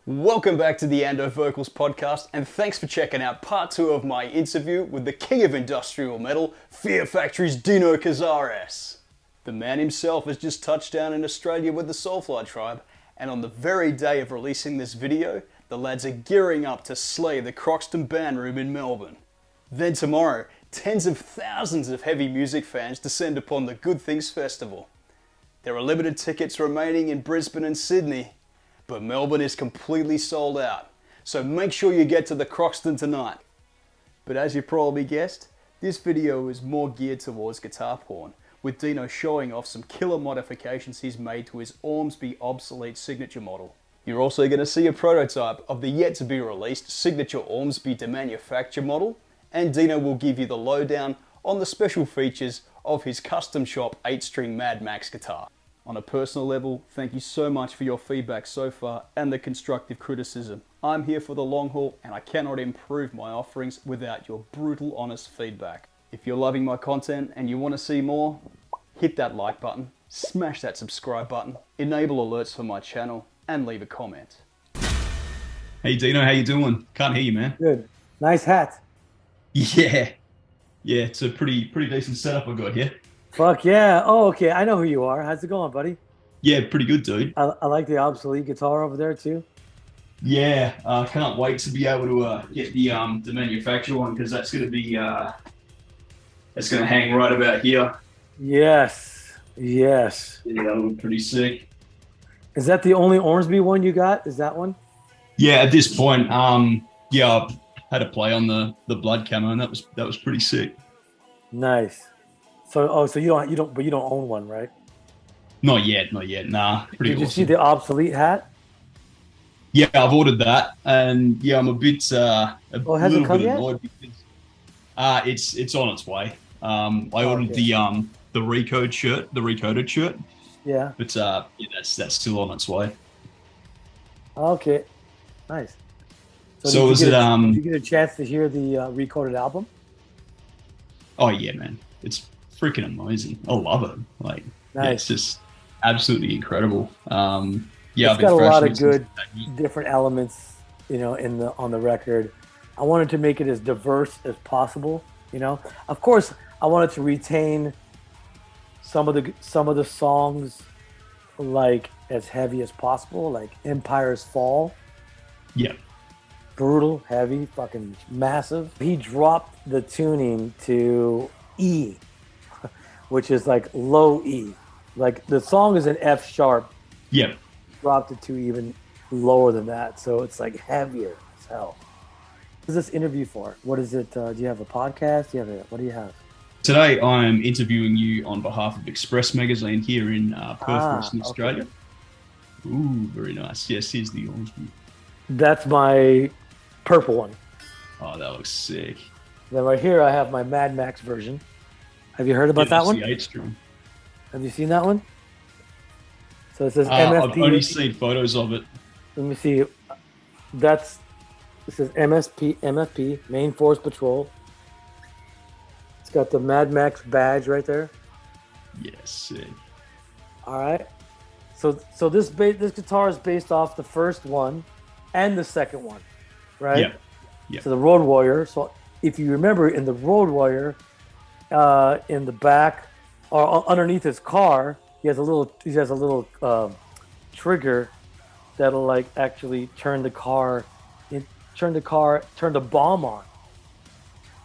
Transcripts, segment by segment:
Welcome back to the AndoVocals podcast, and thanks for checking out part 2 of my interview with the king of industrial metal, Fear Factory's DINO CAZARES. The man himself has just touched down in Australia with the Soulfly tribe, and on the very day of releasing this video, the lads are gearing up to slay the Croxton Band Room in Melbourne. Then tomorrow, tens of thousands of heavy music fans descend upon the Good Things Festival. There are limited tickets remaining in Brisbane and Sydney, but Melbourne is completely sold out, so make sure you get to the Croxton tonight. But as you probably guessed, this video is more geared towards guitar porn, with Dino showing off some killer modifications he's made to his Ormsby Obsolete signature model. You're also going to see a prototype of the yet to be released signature Ormsby Demanufacture model, and Dino will give you the lowdown on the special features of his custom shop 8-string Mad Max guitar. On a personal level, thank you so much for your feedback so far and the constructive criticism. I'm here for the long haul and I cannot improve my offerings without your brutal honest feedback. If you're loving my content and you want to see more, hit that like button, smash that subscribe button, enable alerts for my channel, and leave a comment. Hey Dino, how you doing? Can't hear you, man. Good. Nice hat. Yeah, it's a pretty decent setup I got here. Fuck yeah. Oh, okay. I know who you are. How's it going, buddy? Yeah, pretty good, dude. I like the Obsolete guitar over there too. Yeah, can't wait to be able to get the manufacturer one, because that's gonna be that's gonna hang right about here. Yes. Yeah, that'll be pretty sick. Is that the only Ormsby one you got? Is that one? Yeah, at this point, yeah, I've had a play on the blood camo, and that was pretty sick. Nice. So you don't own one, right? Not yet. Nah, pretty Did you awesome. see the Obsolete hat? Yeah, I've ordered that, and yeah, I'm a bit has it little come bit yet? annoyed because it's on its way. I ordered okay. the RECODED shirt. Yeah. But yeah, that's still on its way. Okay. Nice. So did you it get a chance to hear the RECODED album? Oh yeah, man, it's freaking amazing. I love it. Like, Nice. yeah, it's just absolutely incredible. Yeah, It's got a lot of good different elements, on the record. I wanted to make it as diverse as possible. Of course, I wanted to retain some of the songs like as heavy as possible, like Empire's Fall. Yeah. Brutal, heavy, fucking massive. He dropped the tuning to E, which is like low E. Like the song is an F sharp. Yeah. Dropped it to even lower than that, so it's like heavier as hell. What is this interview for? What is it? Do you have a podcast? What do you have? Today I am interviewing you on behalf of Express Magazine here in Perth, Western Australia. Okay. Ooh, very nice. Yes, here's the Ormsby. That's my purple one. Oh, that looks sick. Then right here I have my Mad Max version. Have you heard about that one? The 8-string. Have you seen that one? So it says MFP. I've only seen photos of it. Let me see. It says MFP, Main Force Patrol. It's got the Mad Max badge right there. Yes, sick. All right. So this guitar is based off the first one and the second one, right? Yeah. So the Road Warrior. So if you remember, in the Road Warrior, in the back or underneath his car, he has a little trigger that'll like actually turn the bomb on.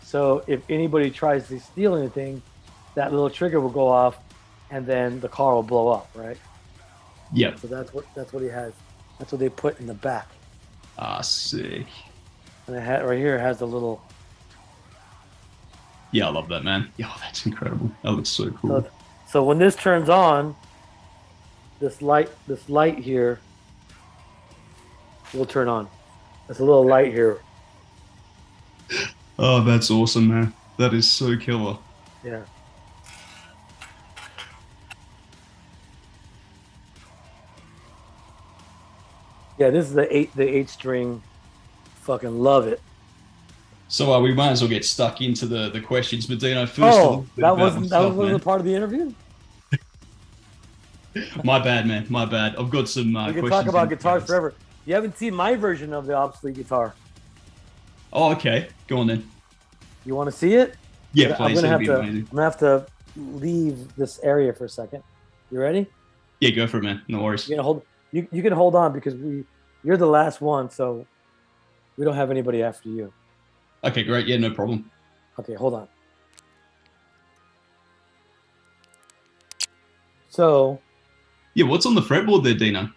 So if anybody tries to steal anything, that little trigger will go off, and then the car will blow up, right? Yeah. So that's what he has. That's what they put in the back. Ah, sick. And it right here has the little. Yeah, I love that, man. Yeah, that's incredible. That looks so cool. So when this turns on, this light here will turn on. There's a little light here. Oh, that's awesome, man. That is so killer. Yeah. Yeah, this is the 8-string. Fucking love it. So we might as well get stuck into the questions, but Dino, first that wasn't a part of the interview? My bad, man. My bad. I've got some We questions. can talk about guitars forever. You haven't seen my version of the obsolete guitar. Oh, okay. Go on then. You want to see it? Yeah, please. That'd be amazing. I'm gonna have to leave this area for a second. You ready? Yeah, go for it, man. No worries. You can hold on because you're the last one, so we don't have anybody after you. Okay, great. Yeah, no problem. Okay, hold on. So. Yeah, what's on the fretboard there, Dino?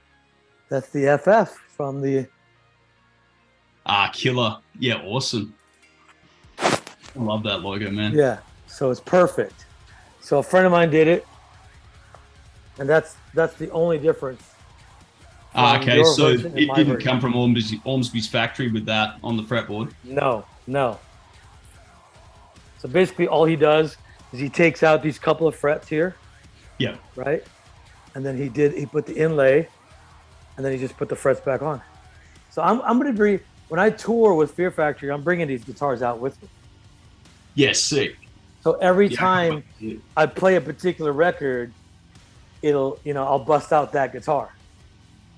That's the FF from the. Killer. Yeah, awesome. I love that logo, man. Yeah, so it's perfect. So a friend of mine did it, and that's the only difference. Okay, so it didn't come from Ormsby's factory with that on the fretboard? No. So basically all he does is he takes out these couple of frets here. Yeah. Right? And then he put the inlay, and then he just put the frets back on. So I'm going to bring, when I tour with Fear Factory, I'm bringing these guitars out with me. Yeah, sick. So every time I play a particular record, I'll bust out that guitar,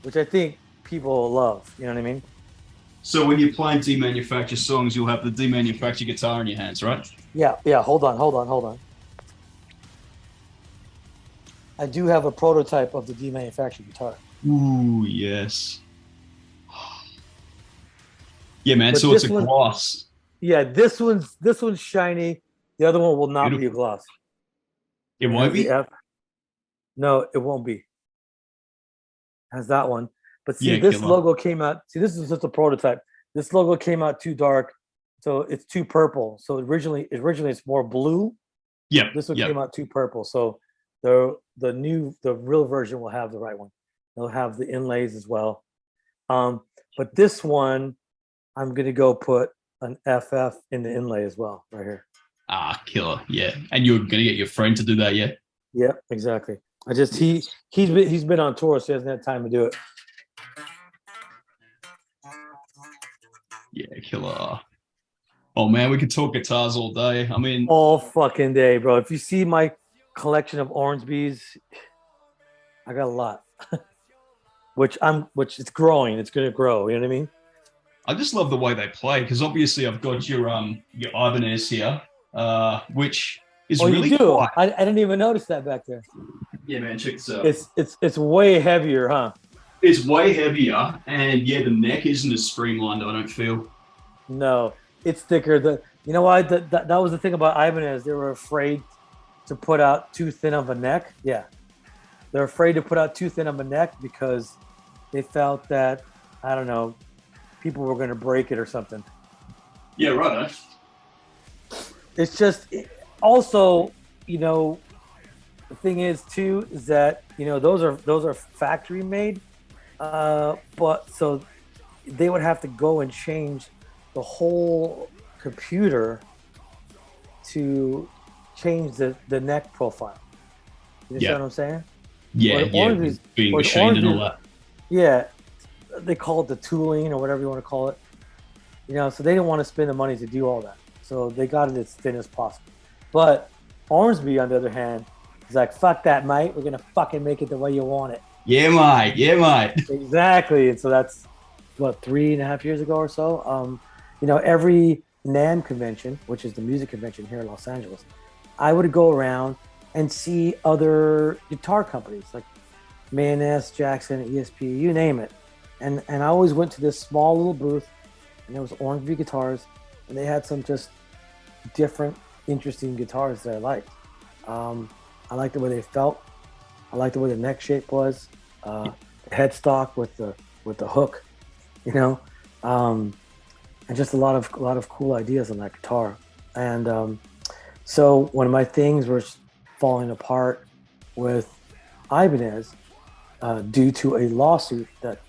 which I think people will love. You know what I mean? So when you're playing Demanufacture songs, you'll have the Demanufacture guitar in your hands, right? Yeah. Hold on. I do have a prototype of the Demanufacture guitar. Ooh, yes. Yeah, man. But so it's a gloss. Yeah, this one's shiny. The other one will not be a gloss. It won't be? No, it won't be. Has that one. But see, this logo came out. See, this is just a prototype. This logo came out too dark, so it's too purple. So originally it's more blue. Yeah. This one came out too purple. So the real version will have the right one. It'll have the inlays as well. But this one, I'm gonna go put an FF in the inlay as well, right here. Killer. Yeah. And you're gonna get your friend to do that, yeah? Yeah, exactly. He's been on tour, so he hasn't had time to do it. Yeah, killer. Oh man, we could talk guitars all day. I mean, all fucking day, bro. If you see my collection of Ormsbys, I got a lot. which it's growing. It's gonna grow. You know what I mean? I just love the way they play because obviously I've got your Ibanez here, which is really you do. I didn't even notice that back there. Yeah, man, check this out. It's way heavier, huh? It's way heavier, and yeah, the neck isn't as streamlined, I don't feel. No, it's thicker. You know why? That was the thing about Ibanez. They were afraid to put out too thin of a neck. Yeah, they're afraid to put out too thin of a neck because they felt that, I don't know, people were going to break it or something. Yeah, right. It's just also, the thing is too is that those are factory made. But so they would have to go and change the whole computer to change the neck profile. You understand what I'm saying? Yeah, being machined and all that. Yeah, they call it the tooling or whatever you want to call it. So they didn't want to spend the money to do all that. So they got it as thin as possible. But Ormsby, on the other hand, is like, fuck that, mate. We're going to fucking make it the way you want it. Yeah, mate. Yeah, mate. Exactly. And so that's, 3.5 years ago or so. Every NAMM convention, which is the music convention here in Los Angeles, I would go around and see other guitar companies like Ibanez, Jackson, ESP, you name it. And I always went to this small little booth, and there was Ormsby guitars, and they had some just different, interesting guitars that I liked. I liked the way they felt. I liked the way the neck shape was, the headstock with the hook, and just a lot of cool ideas on that guitar. And so when my things were falling apart with Ibanez due to a lawsuit that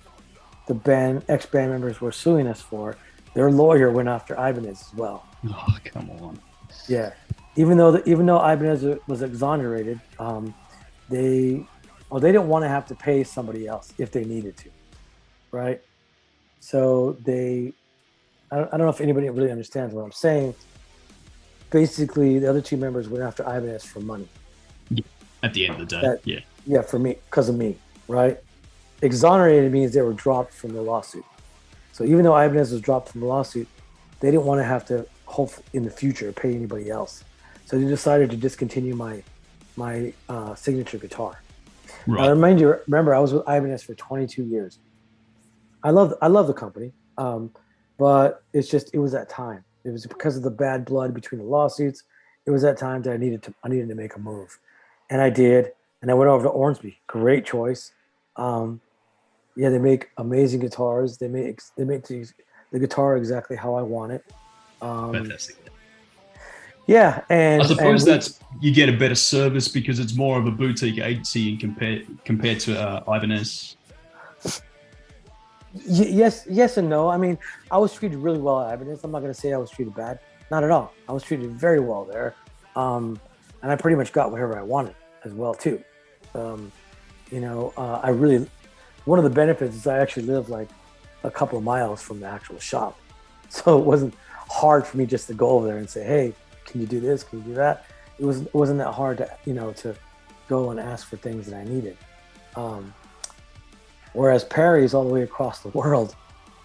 the ex-band members were suing us for, their lawyer went after Ibanez as well. Oh, come on. Yeah, even though Ibanez was exonerated, they didn't want to have to pay somebody else if they needed to, right? So I don't know if anybody really understands what I'm saying. Basically, the other two members went after Ibanez for money. Yeah, at the end of the day, Yeah, for me, because of me, right? exonerated means they were dropped from the lawsuit. So even though Ibanez was dropped from the lawsuit, they didn't want to have to hope in the future pay anybody else. So they decided to discontinue my signature guitar. Right. I remember I was with Ibanez for 22 years. I love the company, but it was that time. It was because of the bad blood between the lawsuits. It was that time that I needed to make a move, and I did. And I went over to Ormsby. Great choice. They make amazing guitars. They make the guitar exactly how I want it. Fantastic. Yeah, and I suppose you get a better service because it's more of a boutique agency compared to Ibanez. Yes and no. I mean, I was treated really well at Ibanez. I'm not going to say I was treated bad. Not at all. I was treated very well there, and I pretty much got whatever I wanted as well too. I really, one of the benefits is I actually live like a couple of miles from the actual shop, so it wasn't hard for me just to go over there and say, hey, can you do this? Can you do that? It wasn't that hard to go and ask for things that I needed. Whereas Perry's all the way across the world.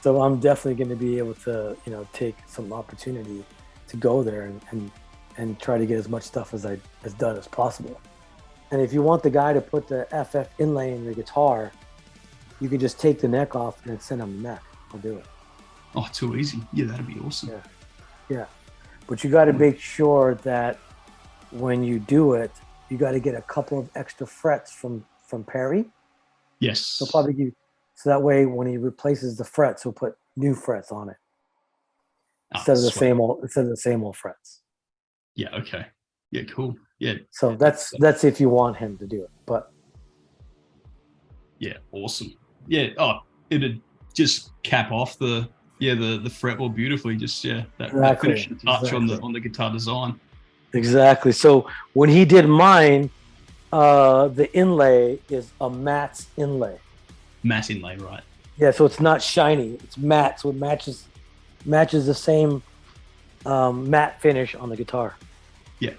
So I'm definitely going to be able to, take some opportunity to go there and try to get as much stuff as done as possible. And if you want the guy to put the FF inlay in the guitar, you can just take the neck off and send him the neck. I'll do it. Oh, too easy. Yeah, that'd be awesome. Yeah. But you got to make sure that when you do it, you got to get a couple of extra frets from Perry. Yes. So that way when he replaces the frets, he'll put new frets on it instead of the same old frets. Yeah. Okay. Yeah. Cool. Yeah. So that's if you want him to do it, but. Yeah. Awesome. Yeah. Oh, it'd just cap off the fretboard beautifully. Just that finishing touch on the guitar design. Exactly. So when he did mine, the inlay is a matte inlay. Matte inlay, right? Yeah. So it's not shiny. It's matte. So it matches the same matte finish on the guitar. Yeah.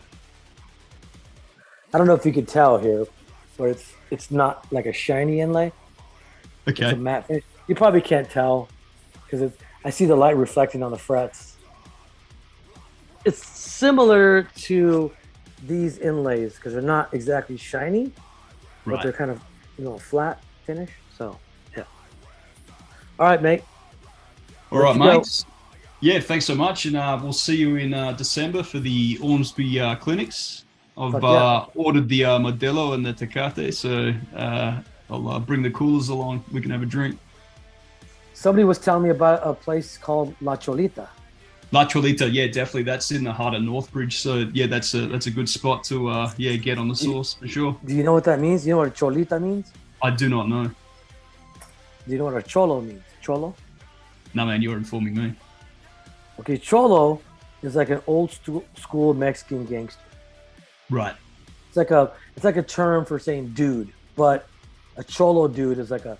I don't know if you could tell here, but it's not like a shiny inlay. Okay. It's a matte finish. You probably can't tell because I see the light reflecting on the frets. It's similar to these inlays because they're not exactly shiny, but they're kind of flat finish. So yeah. All right, mate. All right, mate. Yeah, thanks so much, and we'll see you in December for the Ormsby clinics. I've ordered the Modelo and the Tecate, so I'll bring the coolers along. We can have a drink. Somebody was telling me about a place called La Cholita. La Cholita, yeah, definitely. That's in the heart of Northbridge, so yeah, that's a good spot to get on the sauce for sure. Do you know what that means? You know what a Cholita means? I do not know. Do you know what a cholo means? Cholo? No, man, you're informing me. Okay, cholo is like an old school Mexican gangster. Right. It's like a term for saying dude, but a cholo dude is like a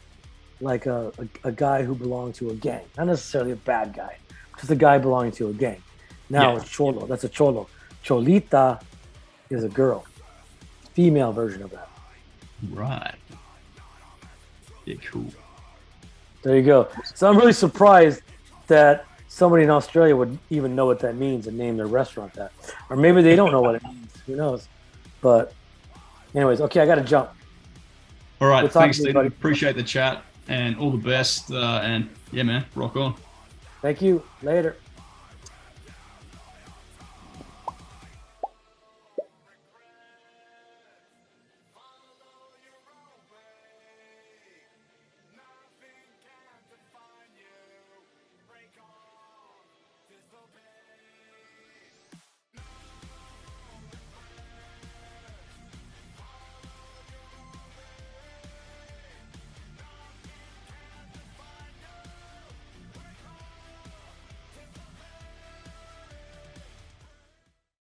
guy who belonged to a gang, not necessarily a bad guy, just a guy belonging to a gang. Now it's cholo. That's a cholo. Cholita is a girl, female version of that. Right. Yeah, cool. There you go. So I'm really surprised that somebody in Australia would even know what that means and name their restaurant that. Or maybe they don't know what it means. Who knows? But anyways, okay, I got to jump. All right. Thanks, Steve. Appreciate the chat and all the best. And yeah, man, rock on. Thank you. Later.